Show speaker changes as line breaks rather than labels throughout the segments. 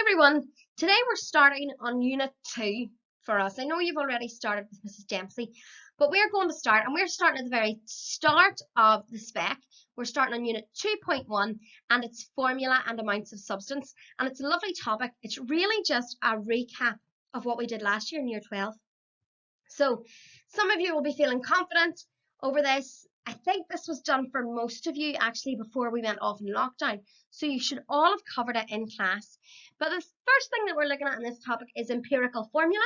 Everyone, today we're starting on Unit 2 for us. I know you've already started with Mrs. Dempsey, but we're going to start, and we're starting at the very start of the spec. We're starting on Unit 2.1, and it's formula and amounts of substance, and it's a lovely topic. It's really just a recap of what we did last year in Year 12. So some of you will be feeling confident over this. I think this was done for most of you actually before we went off in lockdown. So you should all have covered it in class. But the first thing that we're looking at in this topic is empirical formula.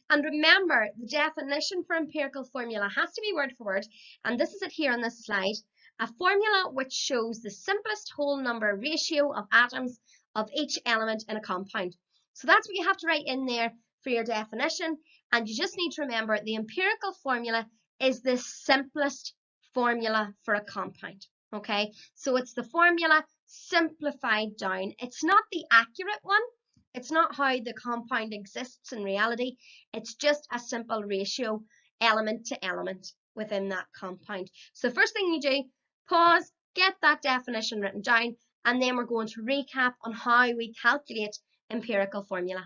And remember, the definition for empirical formula has to be word for word. And this is it here on this slide. A formula which shows the simplest whole number ratio of atoms of each element in a compound. So that's what you have to write in there for your definition. And you just need to remember the empirical formula is the simplest formula for a compound. Okay, so it's the formula simplified down. It's not the accurate one. It's not how the compound exists in reality. It's just a simple ratio element to element within that compound. So first thing you do, pause, get that definition written down, and then we're going to recap on how we calculate empirical formula.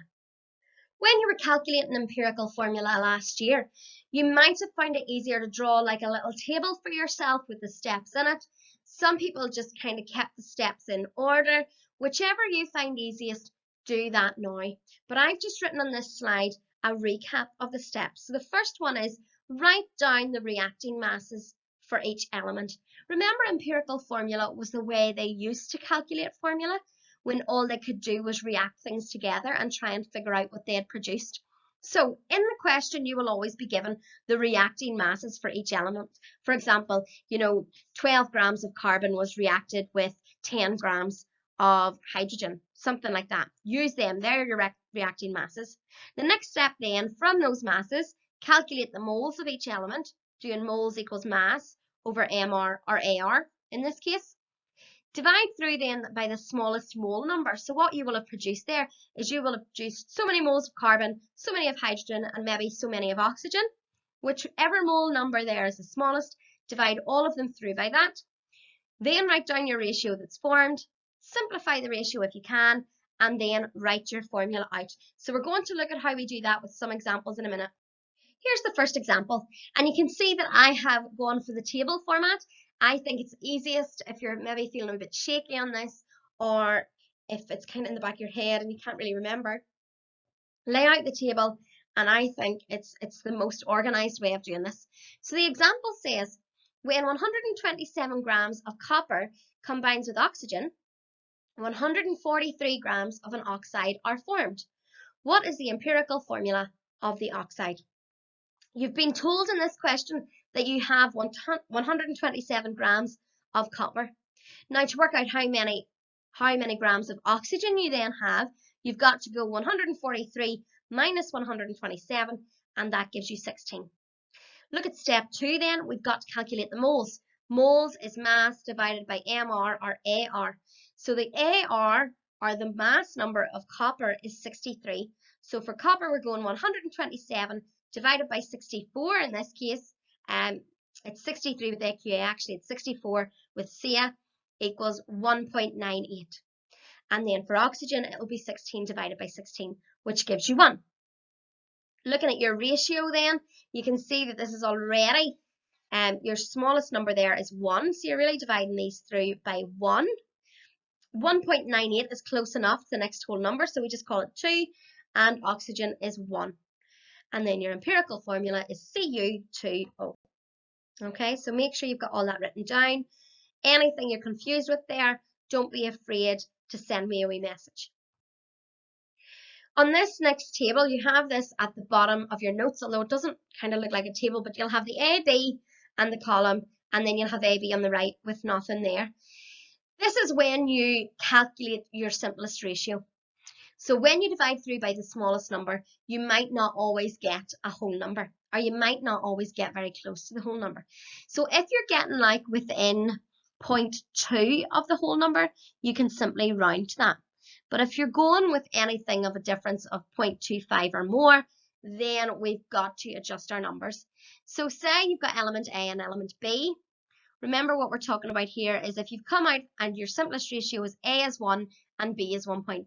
When you were calculating empirical formula last year, you might have found it easier to draw like a little table for yourself with the steps in it. Some people just kind of kept the steps in order. Whichever you find easiest, do that now. But I've just written on this slide a recap of the steps. So the first one is write down the reacting masses for each element. Remember, empirical formula was the way they used to calculate formula, when all they could do was react things together and try and figure out what they had produced. So in the question, you will always be given the reacting masses for each element. For example, 12 grams of carbon was reacted with 10 grams of hydrogen, something like that. Use them, they're your reacting masses. The next step then, from those masses, calculate the moles of each element, doing moles equals mass over MR or AR in this case. Divide through then by the smallest mole number. So what you will have produced there is you will have produced so many moles of carbon, so many of hydrogen, and maybe so many of oxygen. Whichever mole number there is the smallest, divide all of them through by that. Then write down your ratio that's formed, simplify the ratio if you can, and then write your formula out. So we're going to look at how we do that with some examples in a minute. Here's the first example, and you can see that I have gone for the table format. I think it's easiest if you're maybe feeling a bit shaky on this, or if it's kind of in the back of your head and you can't really remember. Lay out the table, and I think it's the most organized way of doing this. So the example says, when 127 grams of copper combines with oxygen, 143 grams of an oxide are formed. What is the empirical formula of the oxide? You've been told in this question that you have 127 grams of copper. Now, to work out how many grams of oxygen you then have, you've got to go 143 minus 127, and that gives you 16. Look at step 2 then. We've got to calculate the moles. Moles is mass divided by MR or AR. So the AR, or the mass number of copper, is 63. So for copper, we're going 127 divided by 64 in this case. It's 63 with AQA, actually it's 64 with CA equals 1.98. And then for oxygen, it will be 16 divided by 16, which gives you 1. Looking at your ratio then, you can see that this is already, your smallest number there is 1, so you're really dividing these through by 1. 1.98 is close enough to the next whole number, so we just call it 2, and oxygen is 1. And then your empirical formula is Cu2O. Okay, so make sure you've got all that written down. Anything you're confused with there, don't be afraid to send me a wee message. On this next table, you have this at the bottom of your notes, although it doesn't kind of look like a table, but you'll have the AB and the column, and then you'll have AB on the right with nothing there. This is when you calculate your simplest ratio. So when you divide through by the smallest number, you might not always get a whole number, or you might not always get very close to the whole number. So if you're getting like within 0.2 of the whole number, you can simply round to that. But if you're going with anything of a difference of 0.25 or more, then we've got to adjust our numbers. So say you've got element A and element B. Remember what we're talking about here is if you've come out and your simplest ratio is A is 1 and B is 1.5.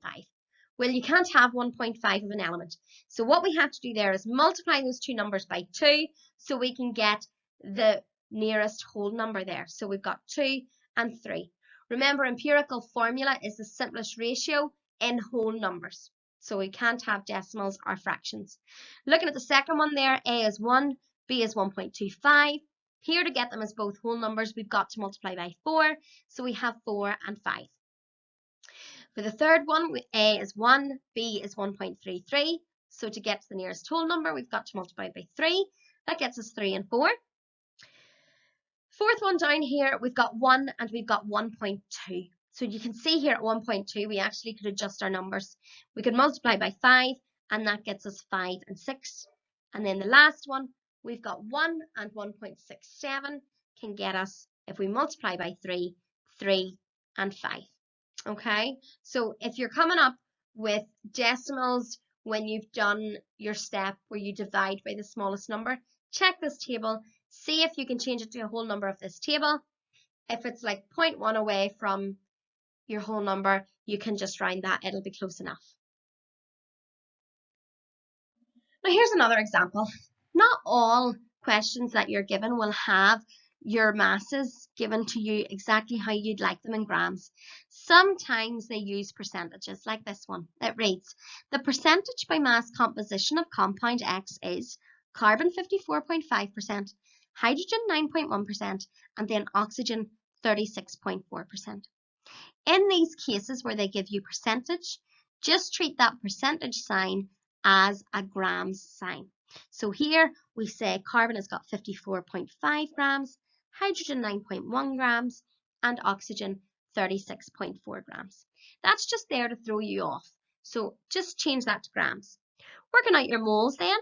Well, you can't have 1.5 of an element. So what we have to do there is multiply those two numbers by 2 so we can get the nearest whole number there. So we've got 2 and 3. Remember, empirical formula is the simplest ratio in whole numbers. So we can't have decimals or fractions. Looking at the second one there, A is 1, B is 1.25. Here, to get them as both whole numbers, we've got to multiply by 4. So we have 4 and 5. For the third one, A is 1, B is 1.33. So to get to the nearest whole number, we've got to multiply by 3. That gets us 3 and 4. Fourth one down here, we've got 1 and we've got 1.2. So you can see here at 1.2, we actually could adjust our numbers. We could multiply by 5, and that gets us 5 and 6. And then the last one, we've got 1 and 1.67 can get us, if we multiply by 3, 3 and 5. Okay, so if you're coming up with decimals when you've done your step where you divide by the smallest number, check this table, see if you can change it to a whole number of this table. If it's like 0.1 away from your whole number, you can just round that, it'll be close enough. Now here's another example. Not all questions that you're given will have your masses given to you exactly how you'd like them in grams. Sometimes they use percentages like this one. It reads, the percentage by mass composition of compound X is carbon 54.5%, hydrogen 9.1%, and then oxygen 36.4%. In these cases where they give you percentage, just treat that percentage sign as a grams sign. So here we say carbon has got 54.5 grams, hydrogen 9.1 grams, and oxygen 36.4 grams. That's just there to throw you off. So just change that to grams. Working out your moles then,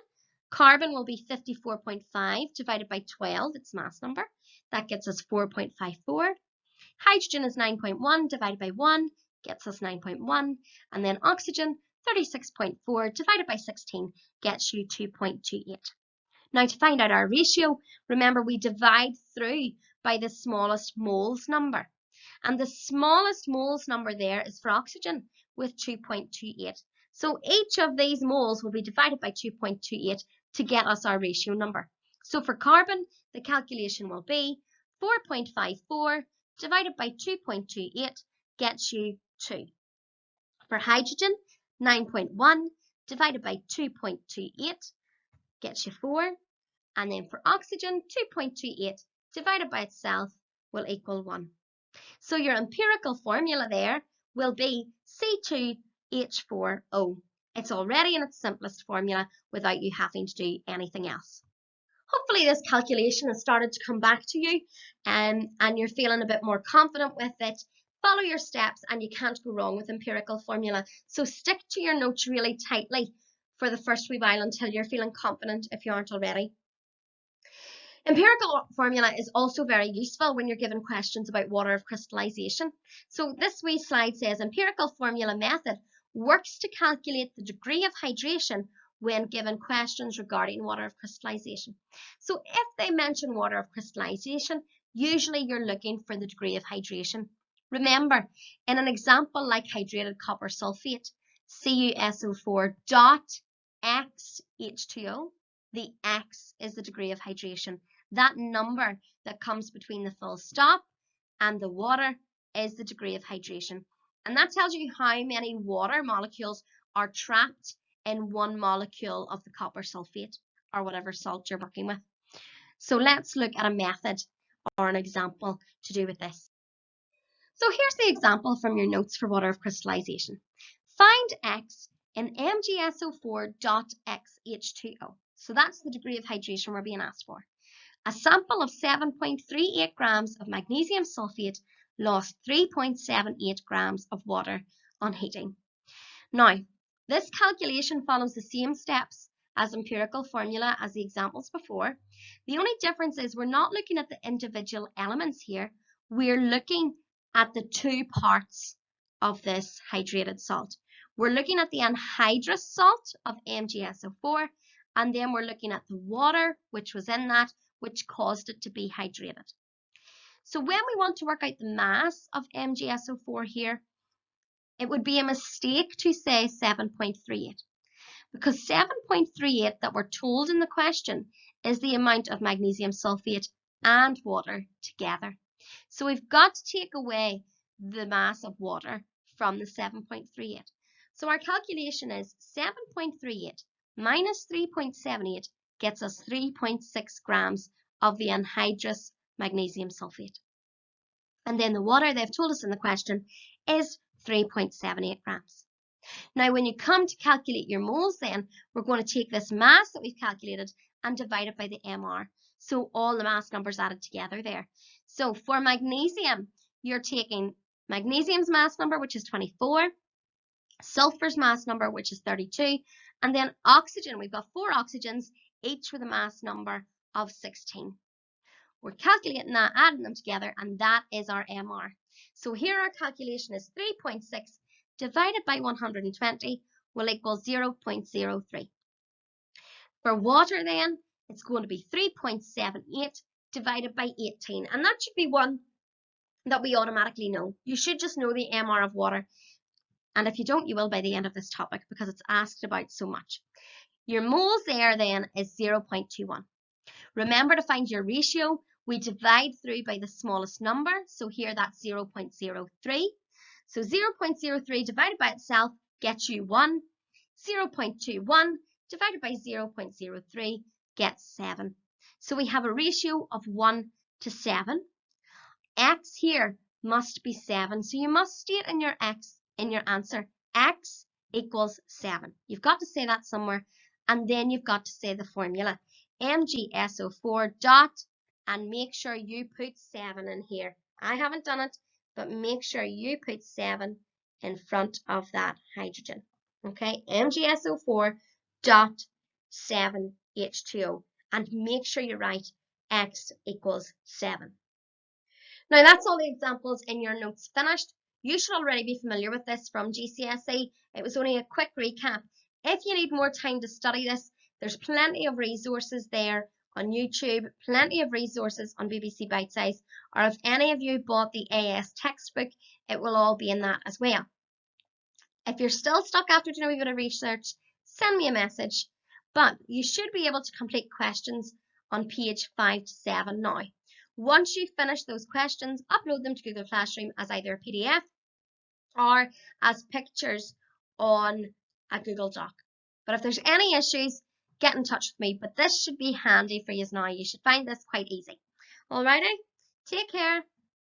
carbon will be 54.5 divided by 12, its mass number. That gets us 4.54. Hydrogen is 9.1 divided by 1, gets us 9.1. And then oxygen, 36.4 divided by 16 gets you 2.28. Now to find out our ratio, remember we divide through by the smallest moles number. And the smallest moles number there is for oxygen with 2.28. So each of these moles will be divided by 2.28 to get us our ratio number. So for carbon, the calculation will be 4.54 divided by 2.28 gets you 2. For hydrogen, 9.1 divided by 2.28 gets you 4. And then for oxygen, 2.28 divided by itself will equal 1. So your empirical formula there will be C2H4O. It's already in its simplest formula without you having to do anything else. Hopefully this calculation has started to come back to you and you're feeling a bit more confident with it. Follow your steps and you can't go wrong with empirical formula. So stick to your notes really tightly for the first wee while until you're feeling confident if you aren't already. Empirical formula is also very useful when you're given questions about water of crystallization. So this wee slide says empirical formula method works to calculate the degree of hydration when given questions regarding water of crystallization. So if they mention water of crystallization, usually you're looking for the degree of hydration. Remember, in an example like hydrated copper sulfate, CuSO4 dot X H2O, the X is the degree of hydration. That number that comes between the full stop and the water is the degree of hydration. And that tells you how many water molecules are trapped in one molecule of the copper sulfate or whatever salt you're working with. So let's look at a method or an example to do with this. So here's the example from your notes for water of crystallization. Find X in MgSO4.XH2O. So that's the degree of hydration we're being asked for. A sample of 7.38 grams of magnesium sulfate lost 3.78 grams of water on heating. Now, this calculation follows the same steps as empirical formula as the examples before. The only difference is we're not looking at the individual elements here. We're looking at the two parts of this hydrated salt. We're looking at the anhydrous salt of MgSO4, and then we're looking at the water which was in that, which caused it to be hydrated. So when we want to work out the mass of MgSO4 here, it would be a mistake to say 7.38 because 7.38 that we're told in the question is the amount of magnesium sulfate and water together. So we've got to take away the mass of water from the 7.38. So our calculation is 7.38 minus 3.78 gets us 3.6 grams of the anhydrous magnesium sulfate. And then the water they've told us in the question is 3.78 grams. Now, when you come to calculate your moles, then we're going to take this mass that we've calculated and divide it by the MR. So all the mass numbers added together there. So for magnesium, you're taking magnesium's mass number, which is 24, sulfur's mass number, which is 32, and then oxygen, we've got 4 oxygens, each with a mass number of 16. We're calculating that, adding them together, and that is our MR. So here our calculation is 3.6 divided by 120 will equal 0.03. For water then, it's going to be 3.78 divided by 18. And that should be one that we automatically know. You should just know the MR of water. And if you don't, you will by the end of this topic because it's asked about so much. Your moles there then is 0.21. Remember to find your ratio. We divide through by the smallest number. So here that's 0.03. So 0.03 divided by itself gets you 1. 0.21 divided by 0.03 gets 7. So we have a ratio of 1 to 7. X here must be 7. So you must state in your X in your answer, X equals 7. You've got to say that somewhere. And then you've got to say the formula. MgSO4 dot, and make sure you put 7 in here. I haven't done it, but make sure you put 7 in front of that hydrogen. Okay, MgSO4 dot 7H2O, and make sure you write X equals 7. Now that's all the examples in your notes finished. You should already be familiar with this from GCSE. It was only a quick recap. If you need more time to study this, there's plenty of resources there on YouTube, plenty of resources on BBC Bite Size, or if any of you bought the AS textbook, it will all be in that as well. If you're still stuck after doing a wee bit of research, send me a message, but you should be able to complete questions on page 5 to 7 now. Once you finish those questions, upload them to Google Classroom as either a PDF or as pictures on a Google Doc. But if there's any issues, get in touch with me. But this should be handy for you now. You should find this quite easy. Alrighty, take care.